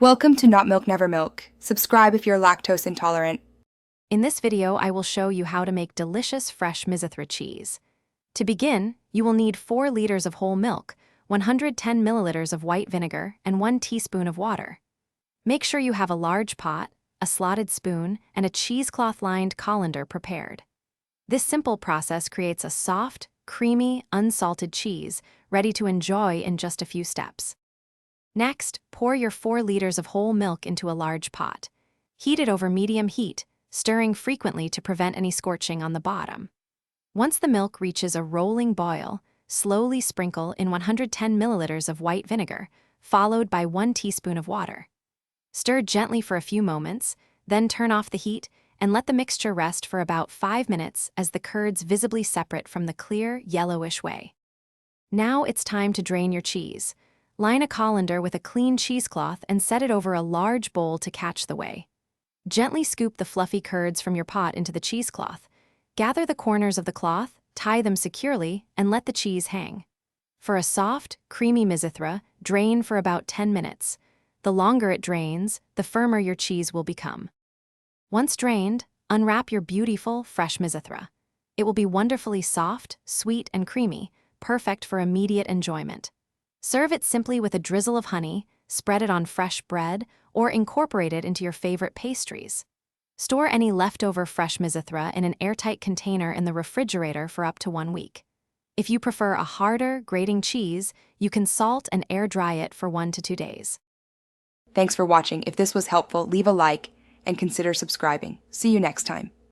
Welcome to Not Milk Never Milk. Subscribe if you're lactose intolerant. In this video, I will show you how to make delicious fresh Mizithra cheese. To begin, you will need 4 liters of whole milk, 110 milliliters of white vinegar, and 1 teaspoon of water. Make sure you have a large pot, a slotted spoon, and a cheesecloth-lined colander prepared. This simple process creates a soft, creamy, unsalted cheese, ready to enjoy in just a few steps. Next, pour your 4 liters of whole milk into a large pot. Heat it over medium heat, stirring frequently to prevent any scorching on the bottom. Once the milk reaches a rolling boil, slowly sprinkle in 110 milliliters of white vinegar, followed by 1 teaspoon of water. Stir gently for a few moments, then turn off the heat and let the mixture rest for about 5 minutes as the curds visibly separate from the clear, yellowish whey. Now it's time to drain your cheese. Line a colander with a clean cheesecloth and set it over a large bowl to catch the whey. Gently scoop the fluffy curds from your pot into the cheesecloth. Gather the corners of the cloth, tie them securely, and let the cheese hang. For a soft, creamy Mizithra, drain for about 10 minutes. The longer it drains, the firmer your cheese will become. Once drained, unwrap your beautiful, fresh Mizithra. It will be wonderfully soft, sweet, and creamy, perfect for immediate enjoyment. Serve it simply with a drizzle of honey, spread it on fresh bread, or incorporate it into your favorite pastries. Store any leftover fresh Mizithra in an airtight container in the refrigerator for up to 1 week. If you prefer a harder, grating cheese, you can salt and air dry it for 1 to 2 days. Thanks for watching. If this was helpful, leave a like and consider subscribing. See you next time.